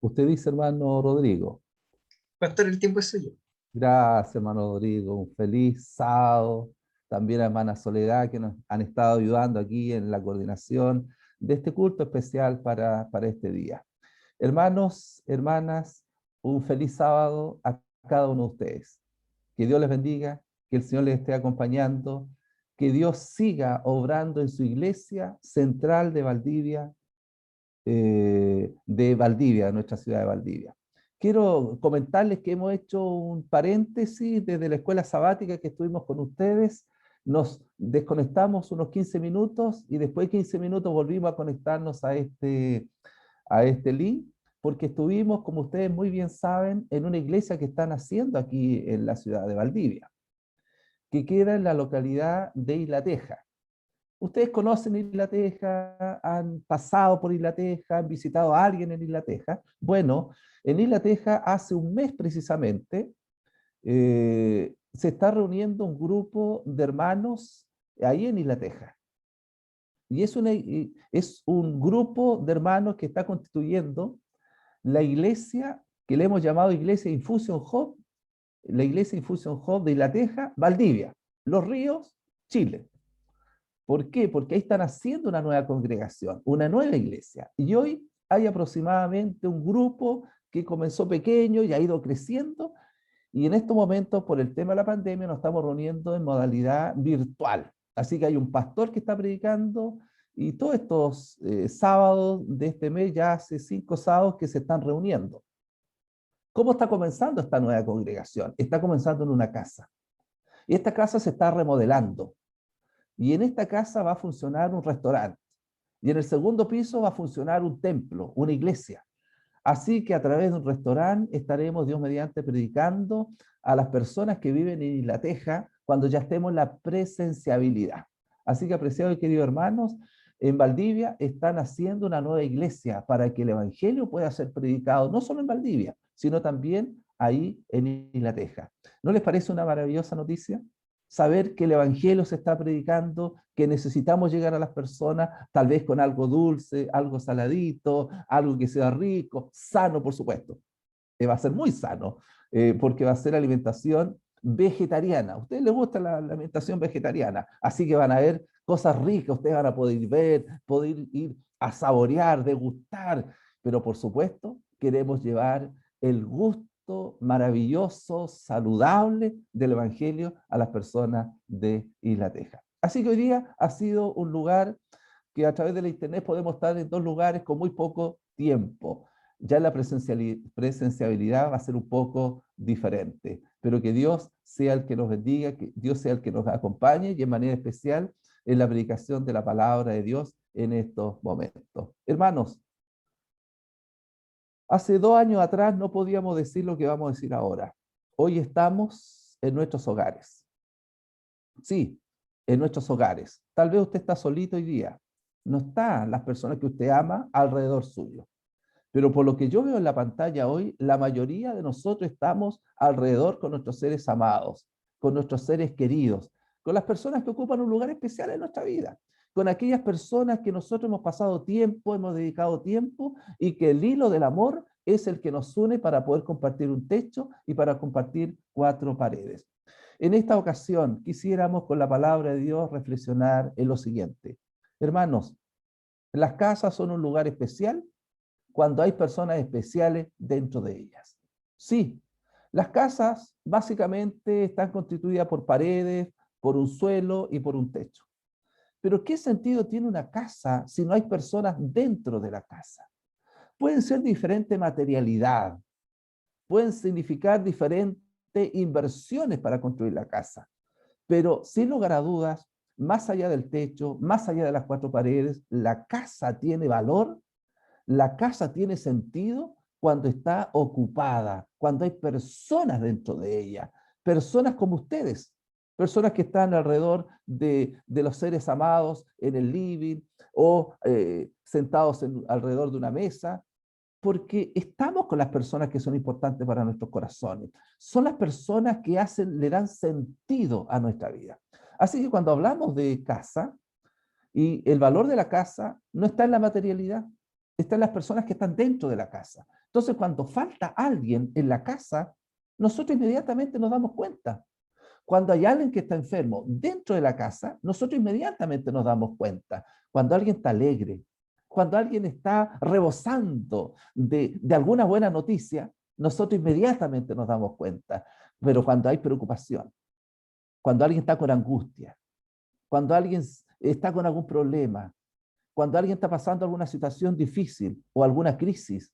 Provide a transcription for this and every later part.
Usted dice, hermano Rodrigo. Pastor, el tiempo es suyo. Gracias, hermano Rodrigo. Un feliz sábado. También a hermana Soledad, que nos han estado ayudando aquí en la coordinación de este culto especial para este día. Hermanos, hermanas, un feliz sábado a cada uno de ustedes. Que Dios les bendiga, que el Señor les esté acompañando, que Dios siga obrando en su iglesia central de Valdivia, nuestra ciudad de Valdivia. Quiero comentarles que hemos hecho un paréntesis desde la escuela sabática que estuvimos con ustedes. Nos desconectamos unos 15 minutos y después de 15 minutos volvimos a conectarnos a este link, porque estuvimos, como ustedes muy bien saben, en una iglesia que están haciendo aquí en la ciudad de Valdivia, que queda en la localidad de Isla Teja. Ustedes conocen Isla Teja, han pasado por Isla Teja, han visitado a alguien en Isla Teja. Bueno, en Isla Teja hace un mes precisamente se está reuniendo un grupo de hermanos ahí en Isla Teja. Y es un grupo de hermanos que está constituyendo la iglesia que le hemos llamado Iglesia Infusion Hub, la Iglesia Infusion Hub de Isla Teja, Valdivia, Los Ríos, Chile. ¿Por qué? Porque ahí están haciendo una nueva congregación, una nueva iglesia. Y hoy hay aproximadamente un grupo que comenzó pequeño y ha ido creciendo. Y en estos momentos, por el tema de la pandemia, nos estamos reuniendo en modalidad virtual. Así que hay un pastor que está predicando y todos estos sábados de este mes, ya hace 5 sábados que se están reuniendo. ¿Cómo está comenzando esta nueva congregación? Está comenzando en una casa. Y esta casa se está remodelando. Y en esta casa va a funcionar un restaurante. Y en el segundo piso va a funcionar un templo, una iglesia. Así que a través de un restaurante estaremos, Dios mediante, predicando a las personas que viven en Isla Teja cuando ya estemos en la presenciabilidad. Así que, apreciados y queridos hermanos, en Valdivia están haciendo una nueva iglesia para que el evangelio pueda ser predicado no solo en Valdivia, sino también ahí en Isla Teja. ¿No les parece una maravillosa noticia? Saber que el evangelio se está predicando, que necesitamos llegar a las personas, tal vez con algo dulce, algo saladito, algo que sea rico, sano, por supuesto. Va a ser muy sano, porque va a ser alimentación vegetariana. A ustedes les gusta la alimentación vegetariana, así que van a ver cosas ricas, ustedes van a poder ver, poder ir a saborear, degustar, pero por supuesto queremos llevar el gusto maravilloso, saludable del Evangelio a las personas de Isla Teja. Así que hoy día ha sido un lugar que a través de la internet podemos estar en 2 lugares con muy poco tiempo. Ya la presenciabilidad va a ser un poco diferente, pero que Dios sea el que nos bendiga, que Dios sea el que nos acompañe y en manera especial en la predicación de la palabra de Dios en estos momentos. Hermanos, hace 2 años atrás no podíamos decir lo que vamos a decir ahora. Hoy estamos en nuestros hogares. Sí, en nuestros hogares. Tal vez usted está solito hoy día. No están las personas que usted ama alrededor suyo. Pero por lo que yo veo en la pantalla hoy, la mayoría de nosotros estamos alrededor con nuestros seres amados, con nuestros seres queridos, con las personas que ocupan un lugar especial en nuestra vida, con aquellas personas que nosotros hemos pasado tiempo, hemos dedicado tiempo y que el hilo del amor es el que nos une para poder compartir un techo y para compartir 4 paredes. En esta ocasión quisiéramos con la palabra de Dios reflexionar en lo siguiente. Hermanos, las casas son un lugar especial cuando hay personas especiales dentro de ellas. Sí, las casas básicamente están constituidas por paredes, por un suelo y por un techo. Pero ¿qué sentido tiene una casa si no hay personas dentro de la casa? Pueden ser diferente materialidad, pueden significar diferentes inversiones para construir la casa, pero sin lugar a dudas, más allá del techo, más allá de las 4 paredes, la casa tiene valor. La casa tiene sentido cuando está ocupada, cuando hay personas dentro de ella, personas como ustedes, personas que están alrededor de los seres amados en el living o sentados alrededor de una mesa, porque estamos con las personas que son importantes para nuestros corazones. Son las personas que le dan sentido a nuestra vida. Así que cuando hablamos de casa, y el valor de la casa no está en la materialidad, están las personas que están dentro de la casa. Entonces, cuando falta alguien en la casa, nosotros inmediatamente nos damos cuenta. Cuando hay alguien que está enfermo dentro de la casa, nosotros inmediatamente nos damos cuenta. Cuando alguien está alegre, cuando alguien está rebosando de alguna buena noticia, nosotros inmediatamente nos damos cuenta. Pero cuando hay preocupación, cuando alguien está con angustia, cuando alguien está con algún problema, cuando alguien está pasando alguna situación difícil o alguna crisis,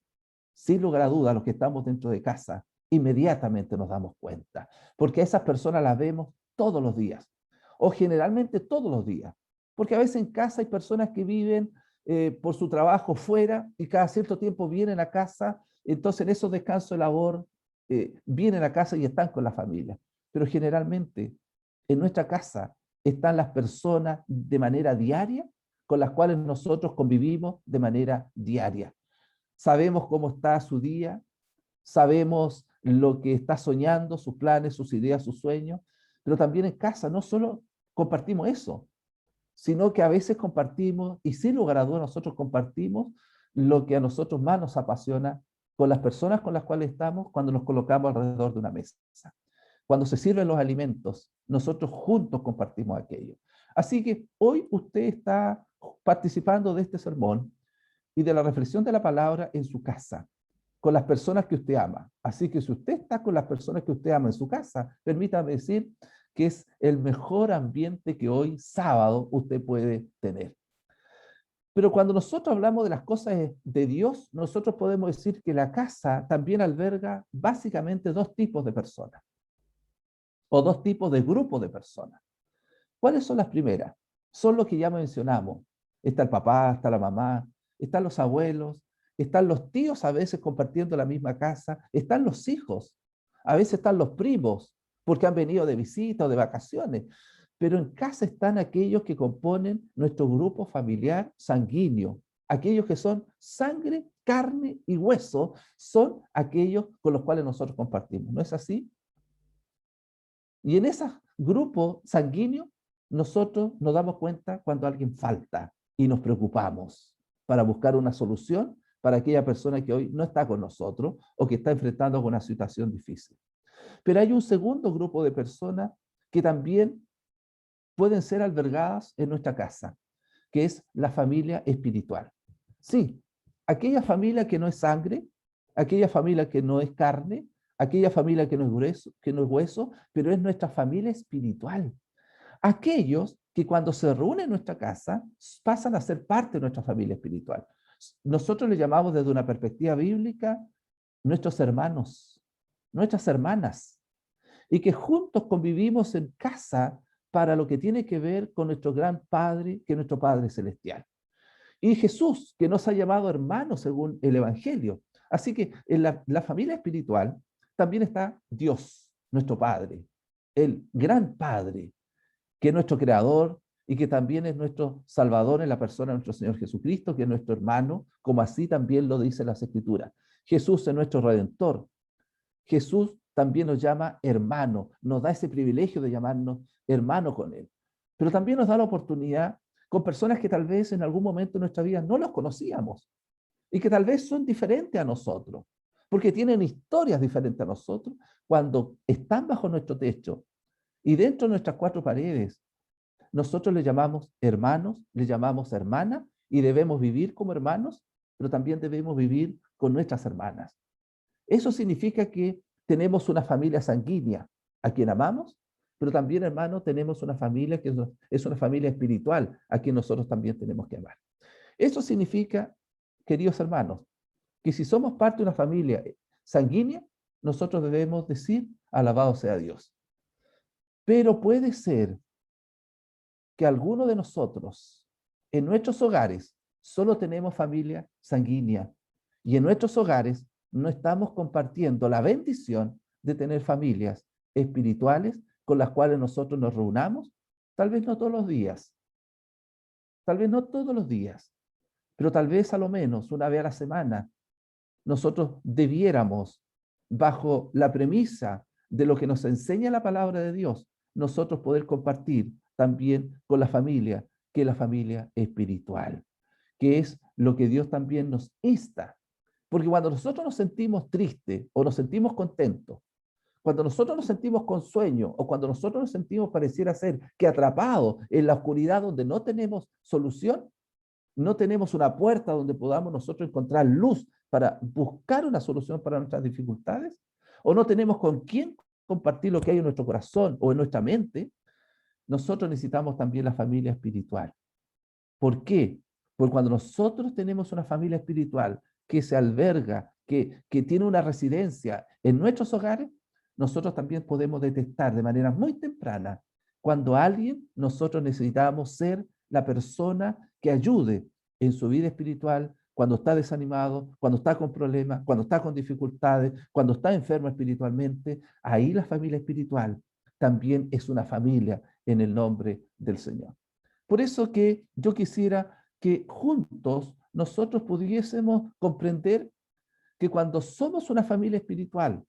sin lugar a dudas, los que estamos dentro de casa, inmediatamente nos damos cuenta, porque a esas personas las vemos todos los días, o generalmente todos los días, porque a veces en casa hay personas que viven por su trabajo fuera y cada cierto tiempo vienen a casa, entonces en esos descansos de labor vienen a casa y están con la familia, pero generalmente en nuestra casa están las personas de manera diaria con las cuales nosotros convivimos de manera diaria. Sabemos cómo está su día, sabemos lo que está soñando, sus planes, sus ideas, sus sueños, pero también en casa no solo compartimos eso, sino que a veces compartimos, y sin lugar a dudas nosotros compartimos lo que a nosotros más nos apasiona con las personas con las cuales estamos cuando nos colocamos alrededor de una mesa. Cuando se sirven los alimentos, nosotros juntos compartimos aquello. Así que hoy usted está participando de este sermón y de la reflexión de la palabra en su casa, con las personas que usted ama. Así que si usted está con las personas que usted ama en su casa, permítame decir que es el mejor ambiente que hoy, sábado, usted puede tener. Pero cuando nosotros hablamos de las cosas de Dios, nosotros podemos decir que la casa también alberga básicamente dos tipos de personas, o dos tipos de grupos de personas. ¿Cuáles son las primeras? Son los que ya mencionamos. Está el papá, está la mamá, están los abuelos, están los tíos a veces compartiendo la misma casa, están los hijos, a veces están los primos, porque han venido de visita o de vacaciones. Pero en casa están aquellos que componen nuestro grupo familiar sanguíneo, aquellos que son sangre, carne y hueso, son aquellos con los cuales nosotros compartimos. ¿No es así? Y en ese grupo sanguíneo, nosotros nos damos cuenta cuando alguien falta y nos preocupamos para buscar una solución para aquella persona que hoy no está con nosotros o que está enfrentando una situación difícil. Pero hay un segundo grupo de personas que también pueden ser albergadas en nuestra casa, que es la familia espiritual. Sí, aquella familia que no es sangre, aquella familia que no es carne, aquella familia que no es grueso, que no es hueso, pero es nuestra familia espiritual. Aquellos que cuando se reúnen en nuestra casa pasan a ser parte de nuestra familia espiritual. Nosotros le llamamos desde una perspectiva bíblica nuestros hermanos, nuestras hermanas, y que juntos convivimos en casa para lo que tiene que ver con nuestro gran Padre, que es nuestro Padre Celestial. Y Jesús, que nos ha llamado hermanos según el Evangelio. Así que en la familia espiritual también está Dios, nuestro Padre, el gran Padre, que es nuestro Creador y que también es nuestro Salvador en la persona de nuestro Señor Jesucristo, que es nuestro hermano, como así también lo dice las Escrituras. Jesús es nuestro Redentor. Jesús también nos llama hermano, nos da ese privilegio de llamarnos hermano con Él. Pero también nos da la oportunidad con personas que tal vez en algún momento de nuestra vida no los conocíamos y que tal vez son diferentes a nosotros, porque tienen historias diferentes a nosotros cuando están bajo nuestro techo y dentro de nuestras cuatro paredes. Nosotros les llamamos hermanos, les llamamos hermanas y debemos vivir como hermanos, pero también debemos vivir con nuestras hermanas. Eso significa que tenemos una familia sanguínea a quien amamos, pero también, hermano, tenemos una familia que es una familia espiritual a quien nosotros también tenemos que amar. Eso significa, queridos hermanos, que si somos parte de una familia sanguínea, nosotros debemos decir, alabado sea Dios. Pero puede ser que alguno de nosotros, en nuestros hogares, solo tenemos familia sanguínea y en nuestros hogares no estamos compartiendo la bendición de tener familias espirituales con las cuales nosotros nos reunamos, tal vez no todos los días, tal vez no todos los días, pero tal vez a lo menos una vez a la semana, nosotros debiéramos, bajo la premisa de lo que nos enseña la palabra de Dios, nosotros poder compartir también con la familia, que es la familia espiritual, que es lo que Dios también nos insta. Porque cuando nosotros nos sentimos tristes o nos sentimos contentos, cuando nosotros nos sentimos con sueño o cuando nosotros nos sentimos pareciera ser que atrapados en la oscuridad donde no tenemos solución, no tenemos una puerta donde podamos nosotros encontrar luz para buscar una solución para nuestras dificultades, o no tenemos con quién compartir lo que hay en nuestro corazón o en nuestra mente, nosotros necesitamos también la familia espiritual. ¿Por qué? Porque cuando nosotros tenemos una familia espiritual que se alberga, que tiene una residencia en nuestros hogares, nosotros también podemos detectar de manera muy temprana cuando nosotros necesitamos ser la persona que ayude en su vida espiritual, cuando está desanimado, cuando está con problemas, cuando está con dificultades, cuando está enfermo espiritualmente. Ahí la familia espiritual también es una familia en el nombre del Señor. Por eso que yo quisiera que juntos nosotros pudiésemos comprender que cuando somos una familia espiritual,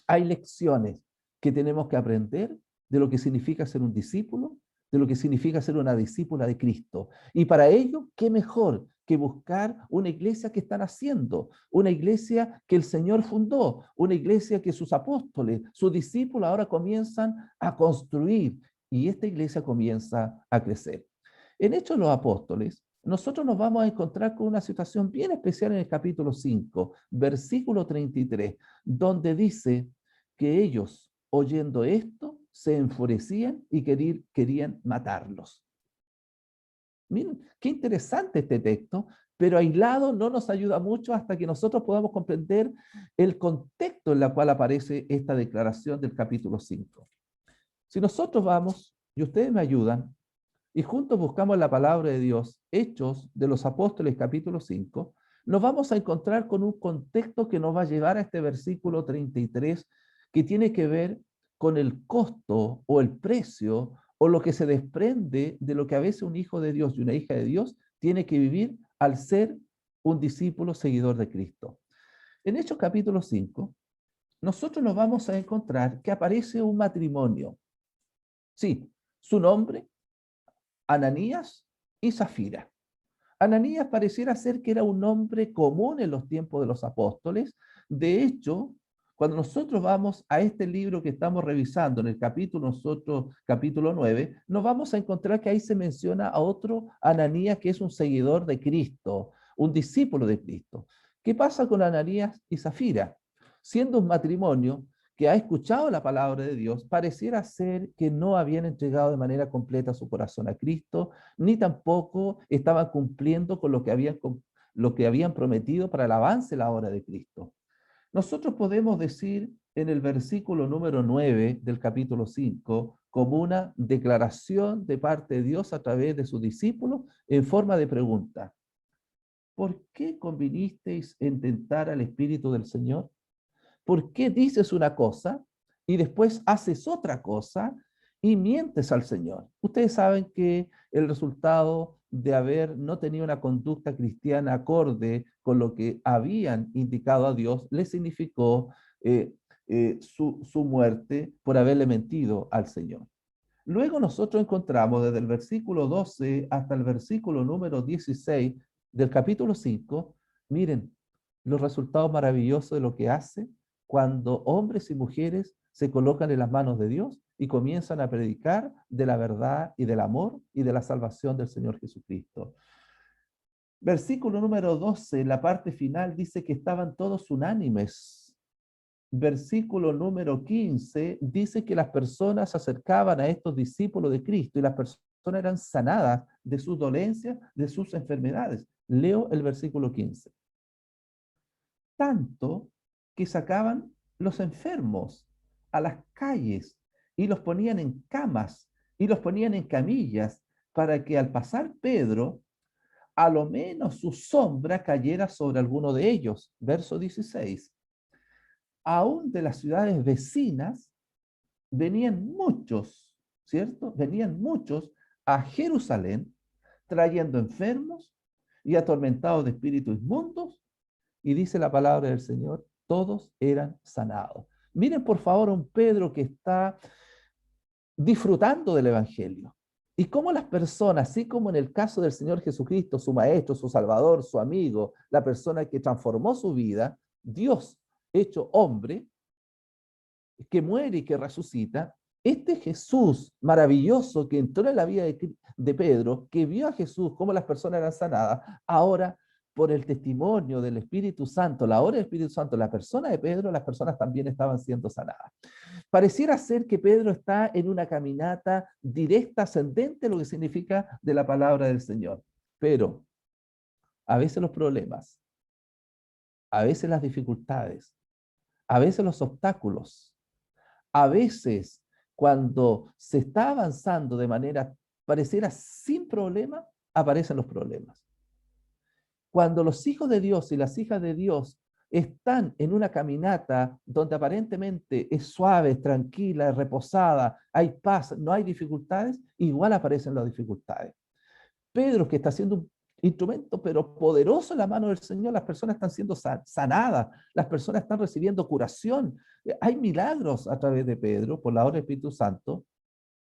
hay lecciones que tenemos que aprender de lo que significa ser un discípulo, de lo que significa ser una discípula de Cristo. Y para ello, ¿qué mejor que buscar una iglesia que están haciendo? Una iglesia que el Señor fundó, una iglesia que sus apóstoles, sus discípulos ahora comienzan a construir y esta iglesia comienza a crecer. En Hechos de los Apóstoles, nosotros nos vamos a encontrar con una situación bien especial en el capítulo 5, versículo 33, donde dice que ellos, oyendo esto, se enfurecían y querían matarlos. Miren, qué interesante este texto, pero aislado no nos ayuda mucho hasta que nosotros podamos comprender el contexto en el cual aparece esta declaración del capítulo 5. Si nosotros vamos, y ustedes me ayudan, y juntos buscamos la palabra de Dios, Hechos de los Apóstoles, capítulo 5, nos vamos a encontrar con un contexto que nos va a llevar a este versículo 33, que tiene que ver con el costo o el precio o lo que se desprende de lo que a veces un hijo de Dios y una hija de Dios tiene que vivir al ser un discípulo seguidor de Cristo. En Hechos capítulo 5, nosotros nos vamos a encontrar que aparece un matrimonio. Sí, su nombre, Ananías y Zafira. Ananías pareciera ser que era un nombre común en los tiempos de los apóstoles. De hecho, cuando nosotros vamos a este libro que estamos revisando, en el capítulo 9, nos vamos a encontrar que ahí se menciona a otro Ananías que es un seguidor de Cristo, un discípulo de Cristo. ¿Qué pasa con Ananías y Zafira? Siendo un matrimonio que ha escuchado la palabra de Dios, pareciera ser que no habían entregado de manera completa su corazón a Cristo, ni tampoco estaban cumpliendo con lo que habían prometido para el avance de la obra de Cristo. Nosotros podemos decir en el versículo número 9 del capítulo 5, como una declaración de parte de Dios a través de sus discípulos en forma de pregunta. ¿Por qué convinisteis en tentar al Espíritu del Señor? ¿Por qué dices una cosa y después haces otra cosa y mientes al Señor? Ustedes saben que el resultado de haber no tenido una conducta cristiana acorde con lo que habían indicado a Dios, le significó su muerte por haberle mentido al Señor. Luego nosotros encontramos desde el versículo 12 hasta el versículo número 16 del capítulo 5, miren los resultados maravillosos de lo que hace cuando hombres y mujeres se colocan en las manos de Dios y comienzan a predicar de la verdad y del amor y de la salvación del Señor Jesucristo. Versículo número 12, la parte final dice que estaban todos unánimes. Versículo número 15 dice que las personas se acercaban a estos discípulos de Cristo y las personas eran sanadas de sus dolencias, de sus enfermedades. Leo el versículo 15. Tanto que sacaban los enfermos a las calles y los ponían en camas y los ponían en camillas para que al pasar Pedro, a lo menos su sombra cayera sobre alguno de ellos. Verso 16. Aún de las ciudades vecinas venían muchos, ¿cierto? Venían muchos a Jerusalén trayendo enfermos y atormentados de espíritus inmundos, y dice la palabra del Señor, todos eran sanados. Miren por favor a un Pedro que está disfrutando del Evangelio. Y cómo las personas, así como en el caso del Señor Jesucristo, su Maestro, su Salvador, su amigo, la persona que transformó su vida, Dios hecho hombre, que muere y que resucita, este Jesús maravilloso que entró en la vida de Pedro, que vio a Jesús, cómo las personas eran sanadas, ahora por el testimonio del Espíritu Santo, la obra del Espíritu Santo, la persona de Pedro, las personas también estaban siendo sanadas. Pareciera ser que Pedro está en una caminata directa, ascendente, lo que significa de la palabra del Señor. Pero a veces los problemas, a veces las dificultades, a veces los obstáculos, a veces cuando se está avanzando de manera pareciera sin problema, aparecen los problemas. Cuando los hijos de Dios y las hijas de Dios están en una caminata donde aparentemente es suave, es tranquila, es reposada, hay paz, no hay dificultades, igual aparecen las dificultades. Pedro, que está siendo un instrumento, pero poderoso en la mano del Señor, las personas están siendo sanadas, las personas están recibiendo curación. Hay milagros a través de Pedro, por la obra del Espíritu Santo.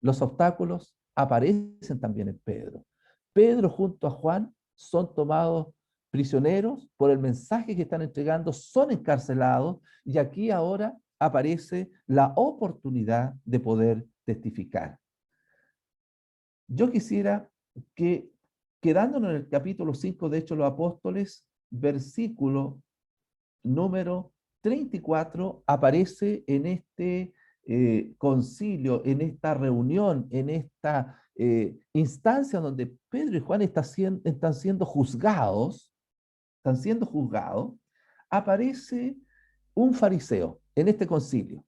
Los obstáculos aparecen también en Pedro. Pedro junto a Juan son tomados prisioneros por el mensaje que están entregando, son encarcelados y aquí ahora aparece la oportunidad de poder testificar. Yo quisiera que, quedándonos en el capítulo 5 de Hechos de los Apóstoles, versículo número 34, aparece en este concilio, en esta reunión, en esta instancia donde Pedro y Juan están siendo juzgados, aparece un fariseo en este concilio.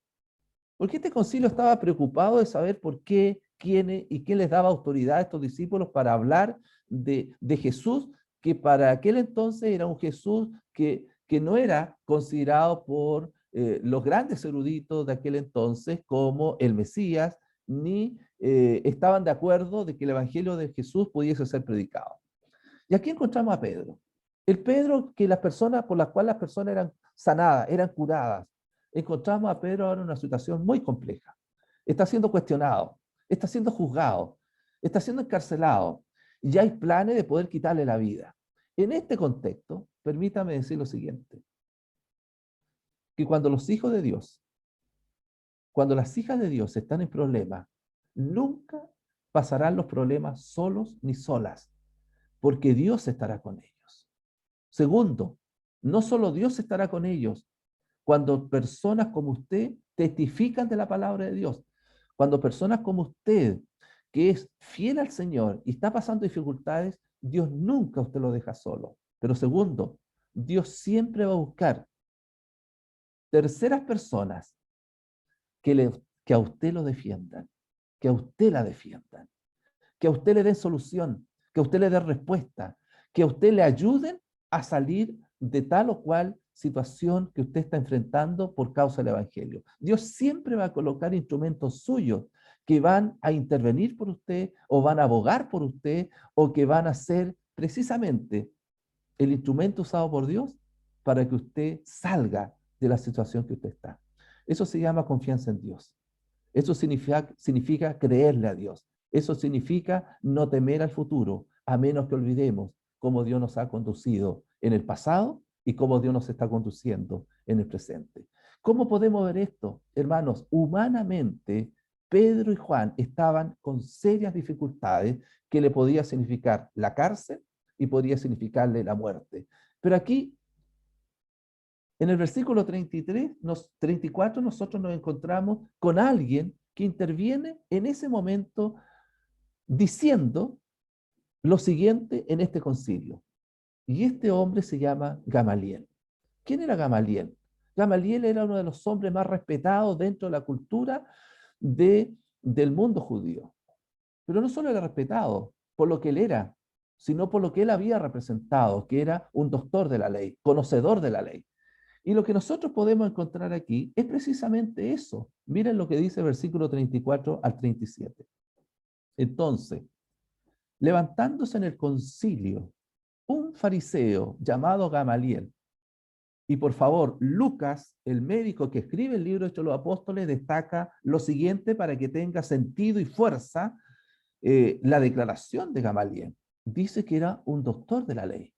Porque este concilio estaba preocupado de saber por qué, quiénes y quién les daba autoridad a estos discípulos para hablar de Jesús, que para aquel entonces era un Jesús que no era considerado por los grandes eruditos de aquel entonces como el Mesías, ni estaban de acuerdo de que el Evangelio de Jesús pudiese ser predicado. Y aquí encontramos a Pedro. El Pedro que las personas, por las cuales las personas eran sanadas, eran curadas. Encontramos a Pedro ahora en una situación muy compleja. Está siendo cuestionado, está siendo juzgado, está siendo encarcelado. Y hay planes de poder quitarle la vida. En este contexto, permítame decir lo siguiente, que cuando los hijos de Dios, cuando las hijas de Dios están en problemas, nunca pasarán los problemas solos ni solas, porque Dios estará con ellos. Segundo, no solo Dios estará con ellos, cuando personas como usted testifican de la palabra de Dios, cuando personas como usted, que es fiel al Señor y está pasando dificultades, Dios nunca usted lo deja solo. Pero segundo, Dios siempre va a buscar terceras personas que a usted lo defiendan, que a usted la defiendan, que a usted le den solución, que a usted le den respuesta, que a usted le ayuden a salir de tal o cual situación que usted está enfrentando por causa del Evangelio. Dios siempre va a colocar instrumentos suyos que van a intervenir por usted o van a abogar por usted o que van a ser precisamente el instrumento usado por Dios para que usted salga de la situación que usted está. Eso se llama confianza en Dios. Eso significa creerle a Dios. Eso significa no temer al futuro, a menos que olvidemos cómo Dios nos ha conducido en el pasado y cómo Dios nos está conduciendo en el presente. ¿Cómo podemos ver esto? Hermanos, humanamente, Pedro y Juan estaban con serias dificultades que le podía significar la cárcel y podría significarle la muerte. Pero aquí en el versículo 34, nosotros nos encontramos con alguien que interviene en ese momento diciendo lo siguiente en este concilio. Y este hombre se llama Gamaliel. ¿Quién era Gamaliel? Gamaliel era uno de los hombres más respetados dentro de la cultura del mundo judío. Pero no solo era respetado por lo que él era, sino por lo que él había representado, que era un doctor de la ley, conocedor de la ley. Y lo que nosotros podemos encontrar aquí es precisamente eso. Miren lo que dice el versículo 34 al 37. Entonces, levantándose en el concilio, un fariseo llamado Gamaliel, y por favor, Lucas, el médico que escribe el libro de Hechos de los Apóstoles, destaca lo siguiente para que tenga sentido y fuerza la declaración de Gamaliel dice que era un doctor de la ley.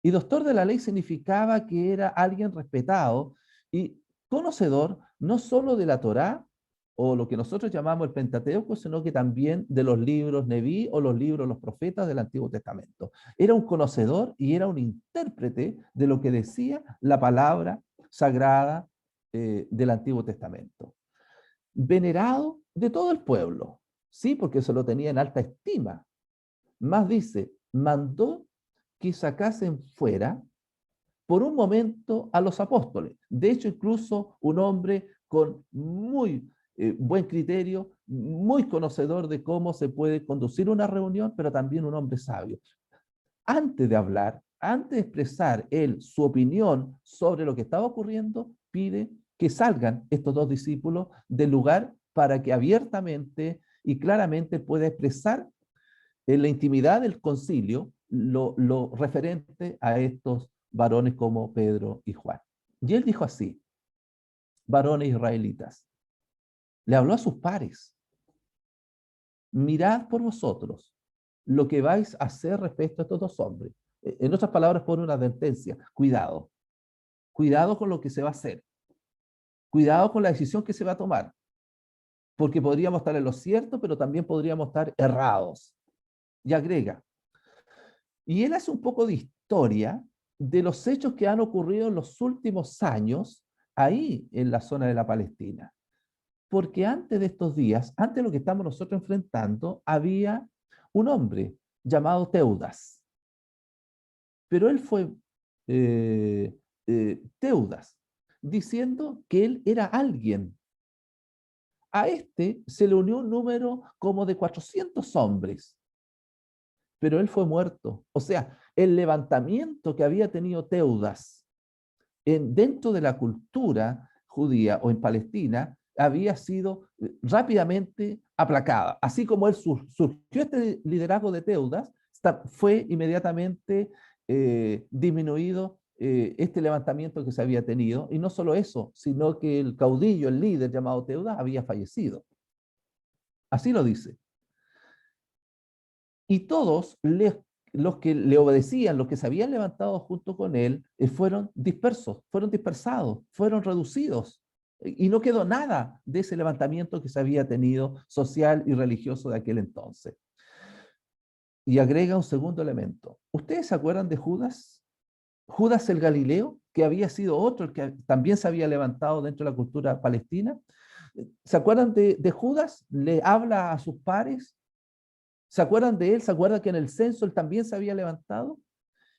Y doctor de la ley significaba que era alguien respetado y conocedor no solo de la Torá o lo que nosotros llamamos el Pentateuco, sino que también de los libros Neví o los libros los profetas del Antiguo Testamento. Era un conocedor y era un intérprete de lo que decía la palabra sagrada del Antiguo Testamento. Venerado de todo el pueblo, sí, porque se lo tenía en alta estima. Más dice, mandó que sacasen fuera por un momento a los apóstoles. De hecho, incluso un hombre con muy buen criterio, muy conocedor de cómo se puede conducir una reunión, pero también un hombre sabio. Antes de hablar, antes de expresar él su opinión sobre lo que estaba ocurriendo, pide que salgan estos dos discípulos del lugar para que abiertamente y claramente pueda expresar en la intimidad del concilio lo referente a estos varones como Pedro y Juan. Y él dijo así, varones israelitas, le habló a sus pares, mirad por vosotros lo que vais a hacer respecto a estos dos hombres. En otras palabras, pone una advertencia, cuidado, cuidado con lo que se va a hacer, cuidado con la decisión que se va a tomar, porque podríamos estar en lo cierto, pero también podríamos estar errados. Y agrega, y él hace un poco de historia de los hechos que han ocurrido en los últimos años ahí en la zona de la Palestina. Porque antes de estos días, antes de lo que estamos nosotros enfrentando, había un hombre llamado Teudas. Pero él fue Teudas, diciendo que él era alguien. A este se le unió un número como de 400 hombres, pero él fue muerto. O sea, el levantamiento que había tenido Teudas dentro de la cultura judía o en Palestina había sido rápidamente aplacada. Así como él surgió este liderazgo de Teudas, fue inmediatamente disminuido este levantamiento que se había tenido. Y no solo eso, sino que el caudillo, el líder llamado Teudas, había fallecido. Así lo dice. Y todos los que le obedecían, los que se habían levantado junto con él, fueron dispersos, fueron dispersados, fueron reducidos. Y no quedó nada de ese levantamiento que se había tenido social y religioso de aquel entonces. Y agrega un segundo elemento. ¿Ustedes se acuerdan de Judas? Judas el Galileo, que había sido otro, el que también se había levantado dentro de la cultura palestina. ¿Se acuerdan de Judas? Le habla a sus pares. ¿Se acuerdan de él? ¿Se acuerdan que en el censo él también se había levantado?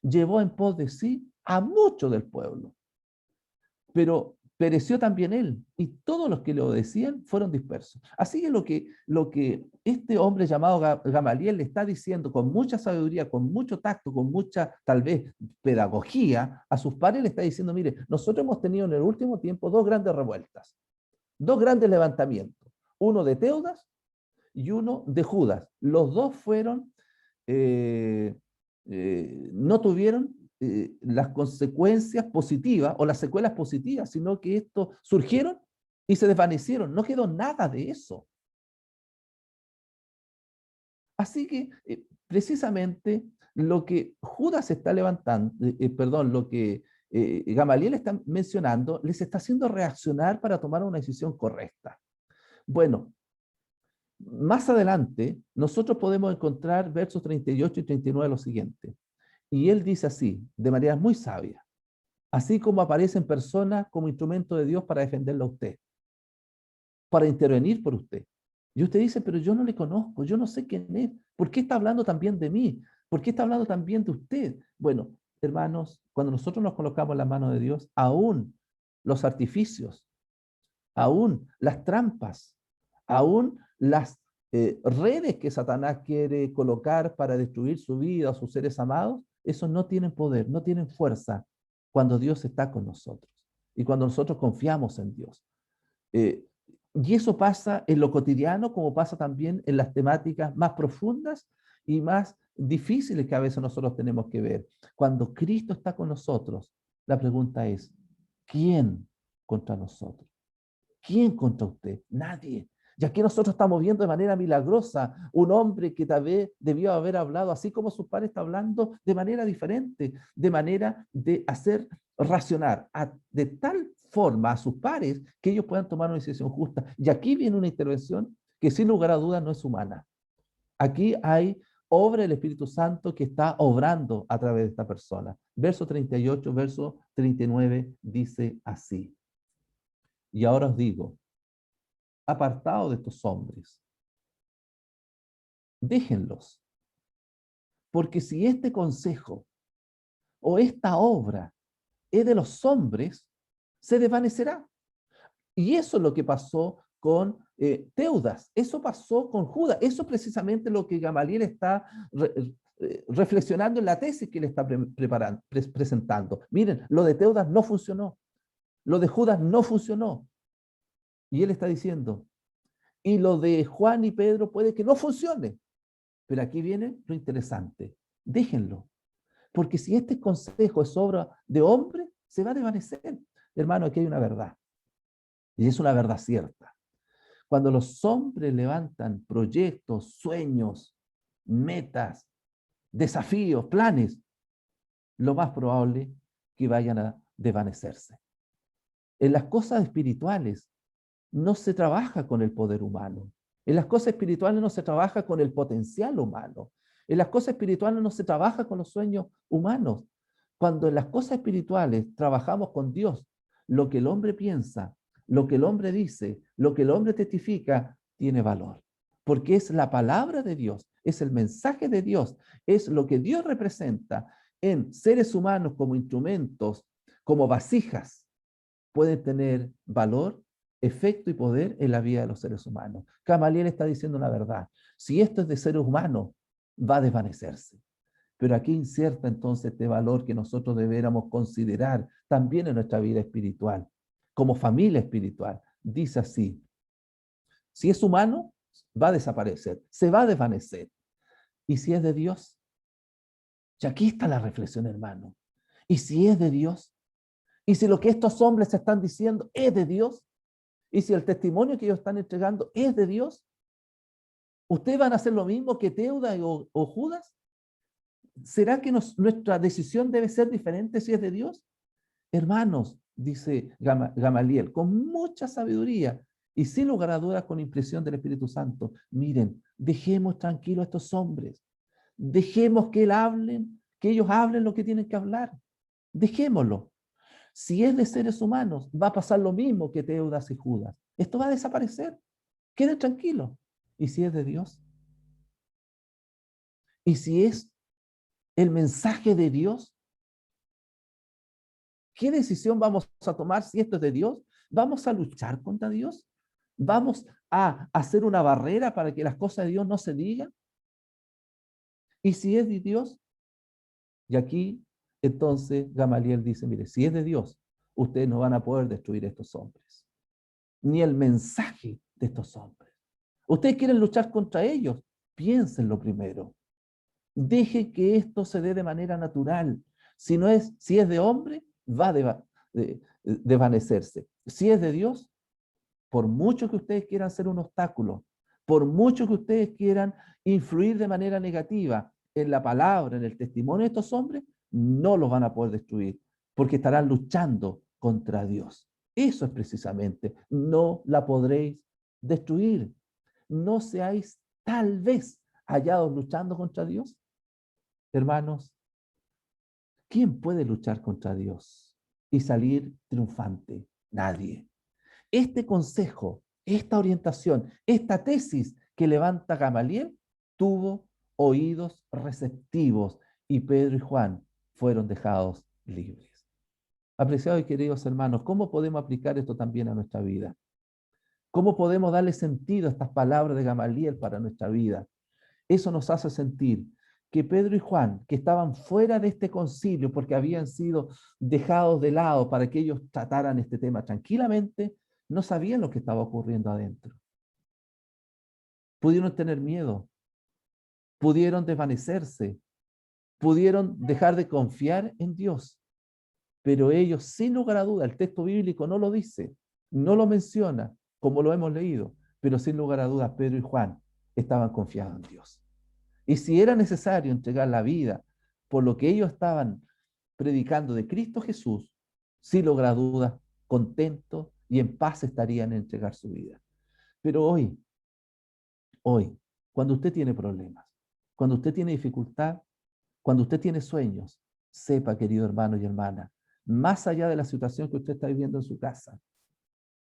Llevó en pos de sí a muchos del pueblo. Pero pereció también él, y todos los que le obedecían fueron dispersos. Así que lo que este hombre llamado Gamaliel le está diciendo con mucha sabiduría, con mucho tacto, con mucha, tal vez, pedagogía, a sus padres le está diciendo, mire, nosotros hemos tenido en el último tiempo dos grandes revueltas, dos grandes levantamientos, uno de Teudas y uno de Judas. Los dos fueron, no tuvieron las consecuencias positivas o las secuelas positivas, sino que estos surgieron y se desvanecieron. No quedó nada de eso. Así que precisamente lo que Judas está levantando, perdón, lo que Gamaliel está mencionando, les está haciendo reaccionar para tomar una decisión correcta. Bueno, más adelante, nosotros podemos encontrar versos 38 y 39 lo siguiente. Y él dice así, de manera muy sabia, así como aparecen personas como instrumento de Dios para defenderlo a usted, para intervenir por usted. Y usted dice, pero yo no le conozco, yo no sé quién es. ¿Por qué está hablando también de mí? ¿Por qué está hablando también de usted? Bueno, hermanos, cuando nosotros nos colocamos en la mano de Dios, aún los artificios, aún las trampas, aún las redes que Satanás quiere colocar para destruir su vida o sus seres amados, esos no tienen poder, no tienen fuerza cuando Dios está con nosotros y cuando nosotros confiamos en Dios. Eh, y eso pasa en lo cotidiano como pasa también en las temáticas más profundas y más difíciles que a veces nosotros tenemos que ver. Cuando Cristo está con nosotros, la pregunta es, ¿quién contra nosotros? ¿Quién contra usted? Nadie. Y aquí nosotros estamos viendo de manera milagrosa un hombre que tal vez debió haber hablado así como sus padres está hablando de manera diferente, de manera de hacer racionar de tal forma a sus pares que ellos puedan tomar una decisión justa. Y aquí viene una intervención que sin lugar a dudas no es humana. Aquí hay obra del Espíritu Santo que está obrando a través de esta persona. Verso 38, verso 39 dice así. Y ahora os digo, apartaos de estos hombres, déjenlos, porque si este consejo o esta obra es de los hombres, se desvanecerá. Y eso es lo que pasó con Teudas, eso pasó con Judas, eso es precisamente lo que Gamaliel está reflexionando en la tesis que le está presentando. Miren, lo de Teudas no funcionó, lo de Judas no funcionó. Y él está diciendo, y lo de Juan y Pedro puede que no funcione. Pero aquí viene lo interesante, déjenlo, porque si este consejo es obra de hombre, se va a desvanecer. Hermano, aquí hay una verdad, y es una verdad cierta. Cuando los hombres levantan proyectos, sueños, metas, desafíos, planes, lo más probable es que vayan a desvanecerse. En las cosas espirituales no se trabaja con el poder humano. En las cosas espirituales no se trabaja con el potencial humano. En las cosas espirituales no se trabaja con los sueños humanos. Cuando en las cosas espirituales trabajamos con Dios, lo que el hombre piensa, lo que el hombre dice, lo que el hombre testifica, tiene valor. Porque es la palabra de Dios, es el mensaje de Dios, es lo que Dios representa en seres humanos como instrumentos, como vasijas, pueden tener valor, efecto y poder en la vida de los seres humanos. Gamaliel está diciendo una verdad. Si esto es de seres humanos, va a desvanecerse. Pero aquí inserta entonces este valor que nosotros deberíamos considerar también en nuestra vida espiritual, como familia espiritual. Dice así, si es humano, va a desaparecer, se va a desvanecer. Y si es de Dios, y aquí está la reflexión, hermano. Y si es de Dios, y si lo que estos hombres están diciendo es de Dios, y si el testimonio que ellos están entregando es de Dios, ¿ustedes van a hacer lo mismo que Teudas o Judas? ¿Será que nuestra decisión debe ser diferente si es de Dios? Hermanos, dice Gamaliel, con mucha sabiduría y sin lugar a dudas con impresión del Espíritu Santo, miren, dejemos tranquilos a estos hombres, dejemos que ellos hablen lo que tienen que hablar, dejémoslo. Si es de seres humanos, va a pasar lo mismo que Teudas y Judas. Esto va a desaparecer. Queden tranquilos. ¿Y si es de Dios? ¿Y si es el mensaje de Dios? ¿Qué decisión vamos a tomar si esto es de Dios? ¿Vamos a luchar contra Dios? ¿Vamos a hacer una barrera para que las cosas de Dios no se digan? ¿Y si es de Dios? Y aquí, entonces, Gamaliel dice, mire, si es de Dios, ustedes no van a poder destruir a estos hombres, ni el mensaje de estos hombres. Ustedes quieren luchar contra ellos, piénsenlo primero. Deje que esto se dé de manera natural. Si es de hombre, va a desvanecerse. Si es de Dios, por mucho que ustedes quieran ser un obstáculo, por mucho que ustedes quieran influir de manera negativa en la palabra, en el testimonio de estos hombres, no los van a poder destruir, porque estarán luchando contra Dios. Eso es precisamente, no la podréis destruir. No seáis tal vez hallados luchando contra Dios. Hermanos, ¿quién puede luchar contra Dios y salir triunfante? Nadie. Este consejo, esta orientación, esta tesis que levanta Gamaliel tuvo oídos receptivos y Pedro y Juan fueron dejados libres. Apreciados y queridos hermanos, ¿cómo podemos aplicar esto también a nuestra vida? ¿Cómo podemos darle sentido a estas palabras de Gamaliel para nuestra vida? Eso nos hace sentir que Pedro y Juan, que estaban fuera de este concilio porque habían sido dejados de lado para que ellos trataran este tema tranquilamente, no sabían lo que estaba ocurriendo adentro. Pudieron tener miedo, pudieron desvanecerse, pudieron dejar de confiar en Dios, pero ellos, sin lugar a duda, el texto bíblico no lo dice, no lo menciona, como lo hemos leído, pero sin lugar a dudas Pedro y Juan estaban confiados en Dios. Y si era necesario entregar la vida por lo que ellos estaban predicando de Cristo Jesús, sin lugar a dudas, contentos y en paz estarían en entregar su vida. Pero hoy, cuando usted tiene problemas, cuando usted tiene dificultad, cuando usted tiene sueños, sepa, querido hermano y hermana, más allá de la situación que usted está viviendo en su casa,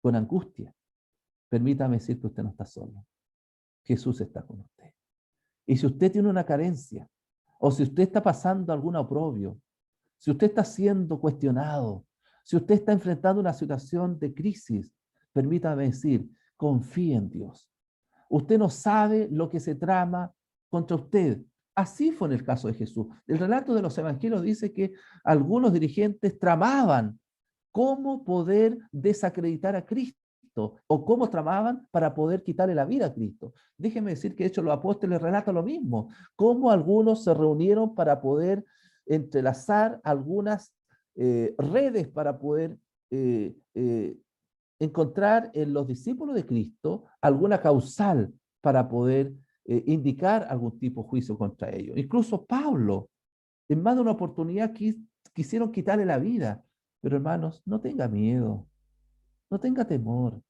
con angustia, permítame decir que usted no está solo. Jesús está con usted. Y si usted tiene una carencia, o si usted está pasando algún oprobio, si usted está siendo cuestionado, si usted está enfrentando una situación de crisis, permítame decir, confíe en Dios. Usted no sabe lo que se trama contra usted. Así fue en el caso de Jesús. El relato de los evangelios dice que algunos dirigentes tramaban cómo poder desacreditar a Cristo o cómo tramaban para poder quitarle la vida a Cristo. Déjeme decir que de hecho los apóstoles relatan lo mismo, cómo algunos se reunieron para poder entrelazar algunas redes para poder encontrar en los discípulos de Cristo alguna causal para poder indicar algún tipo de juicio contra ellos. Incluso Pablo, en más de una oportunidad, quisieron quitarle la vida. Pero hermanos, no tenga miedo, no tenga temor.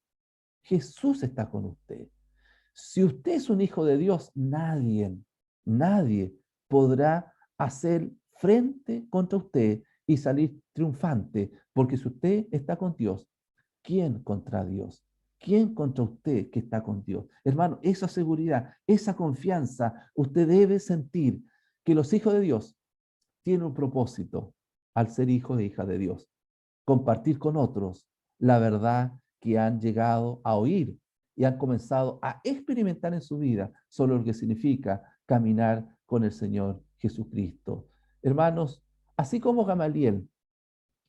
Jesús está con usted. Si usted es un hijo de Dios, nadie podrá hacer frente contra usted y salir triunfante, porque si usted está con Dios, ¿quién contra Dios? ¿Quién contra usted que está con Dios? Hermano, esa seguridad, esa confianza, usted debe sentir que los hijos de Dios tienen un propósito al ser hijos e hijas de Dios. Compartir con otros la verdad que han llegado a oír y han comenzado a experimentar en su vida sobre lo que significa caminar con el Señor Jesucristo. Hermanos, así como Gamaliel,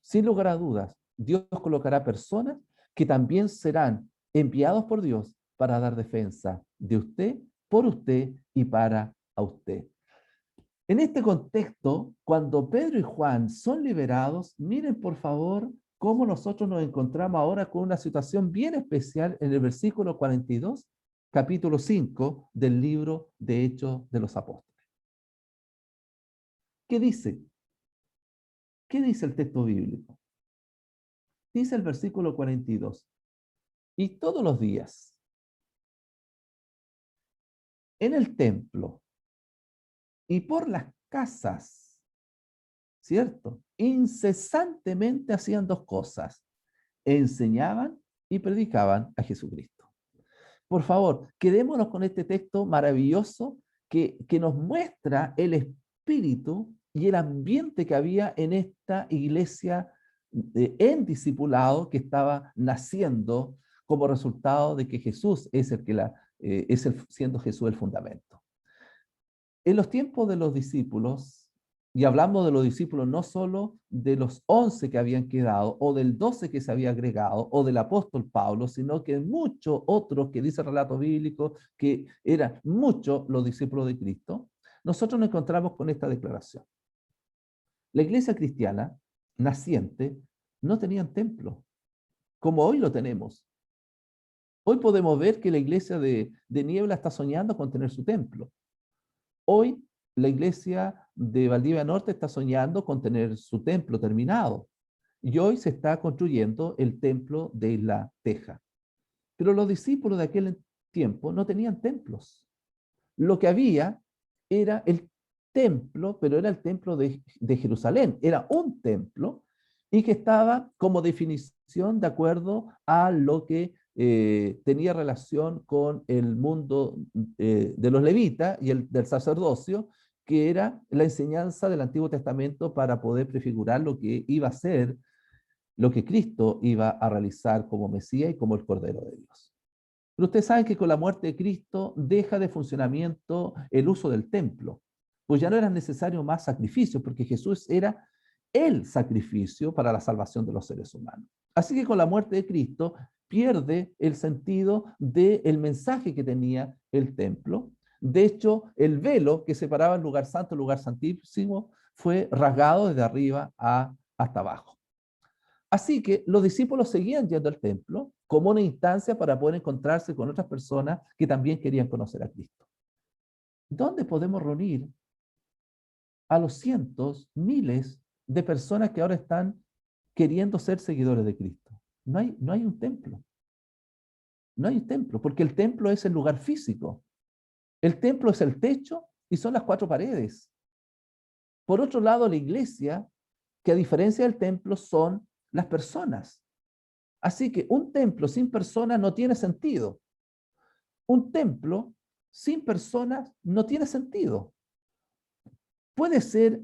sin lugar a dudas, Dios colocará personas que también serán enviados por Dios para dar defensa de usted, por usted y para a usted. En este contexto, cuando Pedro y Juan son liberados, miren por favor cómo nosotros nos encontramos ahora con una situación bien especial en el versículo 42, capítulo 5 del libro de Hechos de los Apóstoles. ¿Qué dice? ¿Qué dice el texto bíblico? Dice el versículo 42. Y todos los días, en el templo y por las casas, ¿cierto? Incesantemente hacían dos cosas: enseñaban y predicaban a Jesucristo. Por favor, quedémonos con este texto maravilloso que nos muestra el espíritu y el ambiente que había en esta iglesia en discipulado que estaba naciendo como resultado de que Jesús es el que siendo Jesús el fundamento. En los tiempos de los discípulos, y hablamos de los discípulos no solo de los 11 que habían quedado, o del 12 que se había agregado, o del apóstol Pablo, sino que muchos otros que dice el relato bíblico, que eran muchos los discípulos de Cristo, nosotros nos encontramos con esta declaración. La iglesia cristiana naciente no tenía templo, como hoy lo tenemos. Hoy podemos ver que la iglesia de Niebla está soñando con tener su templo. Hoy la iglesia de Valdivia Norte está soñando con tener su templo terminado. Y hoy se está construyendo el templo de Isla Teja. Pero los discípulos de aquel tiempo no tenían templos. Lo que había era el templo, pero era el templo de Jerusalén. Era un templo y que estaba como definición de acuerdo a lo que tenía relación con el mundo de los levitas y el del sacerdocio, que era la enseñanza del Antiguo Testamento para poder prefigurar lo que iba a ser, lo que Cristo iba a realizar como Mesías y como el Cordero de Dios. Pero ustedes saben que con la muerte de Cristo deja de funcionamiento el uso del templo, pues ya no eran necesarios más sacrificios, porque Jesús era el sacrificio para la salvación de los seres humanos. Así que con la muerte de Cristo pierde el sentido del mensaje que tenía el templo. De hecho, el velo que separaba el lugar santo, el lugar santísimo, fue rasgado desde arriba hasta abajo. Así que los discípulos seguían yendo al templo como una instancia para poder encontrarse con otras personas que también querían conocer a Cristo. ¿Dónde podemos reunir a los cientos, miles de personas que ahora están queriendo ser seguidores de Cristo? No hay un templo. No hay un templo, porque el templo es el lugar físico. El templo es el techo y son las cuatro paredes. Por otro lado, la iglesia, que a diferencia del templo, son las personas. Así que un templo sin personas no tiene sentido. Un templo sin personas no tiene sentido. Puede ser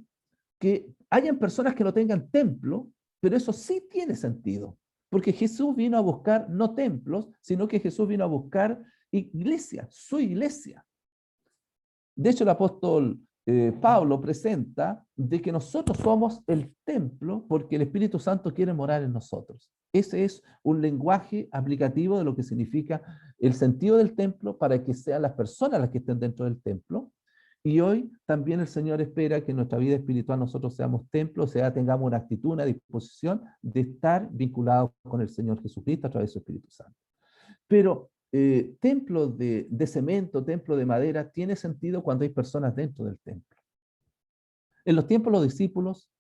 que hayan personas que no tengan templo, pero eso sí tiene sentido. Porque Jesús vino a buscar no templos, sino que Jesús vino a buscar iglesia, su iglesia. De hecho, el apóstol Pablo presenta de que nosotros somos el templo porque el Espíritu Santo quiere morar en nosotros. Ese es un lenguaje aplicativo de lo que significa el sentido del templo para que sean las personas las que estén dentro del templo. Y hoy también el Señor espera que en nuestra vida espiritual nosotros seamos templo, o sea, tengamos una actitud, una disposición de estar vinculados con el Señor Jesucristo a través de su Espíritu Santo. Pero templo de cemento, templo de madera, tiene sentido cuando hay personas dentro del templo. En los tiempos los discípulos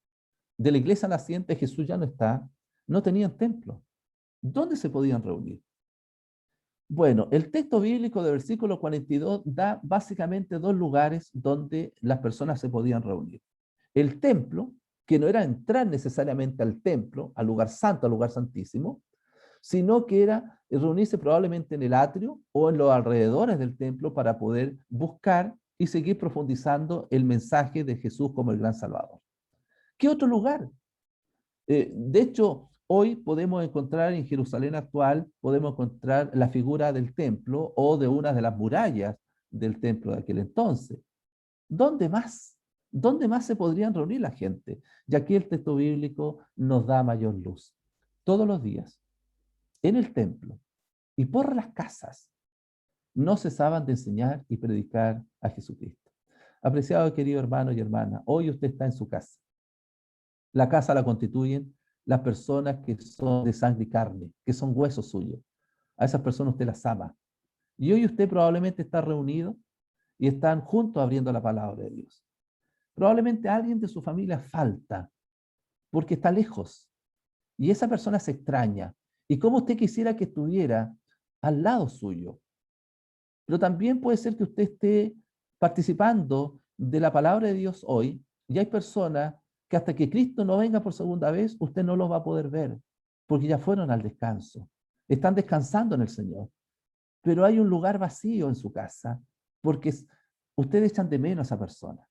de la iglesia naciente, Jesús ya no está, no tenían templo. ¿Dónde se podían reunir? Bueno, el texto bíblico del versículo 42 da básicamente dos lugares donde las personas se podían reunir. El templo, que no era entrar necesariamente al templo, al lugar santo, al lugar santísimo, sino que era reunirse probablemente en el atrio o en los alrededores del templo para poder buscar y seguir profundizando el mensaje de Jesús como el gran Salvador. ¿Qué otro lugar? De hecho, hoy podemos encontrar en Jerusalén actual, podemos encontrar la figura del templo o de una de las murallas del templo de aquel entonces. ¿Dónde más? ¿Dónde más se podrían reunir la gente? Y aquí el texto bíblico nos da mayor luz. Todos los días, en el templo y por las casas, no cesaban de enseñar y predicar a Jesucristo. Apreciado querido hermano y hermana, hoy usted está en su casa. La casa la constituyen las personas que son de sangre y carne, que son huesos suyos. A esas personas usted las ama. Y hoy usted probablemente está reunido y están juntos abriendo la palabra de Dios. Probablemente alguien de su familia falta porque está lejos y esa persona se extraña. Y cómo usted quisiera que estuviera al lado suyo. Pero también puede ser que usted esté participando de la palabra de Dios hoy y hay personas que hasta que Cristo no venga por segunda vez, usted no los va a poder ver, porque ya fueron al descanso. Están descansando en el Señor. Pero hay un lugar vacío en su casa, porque ustedes echan de menos a esa persona.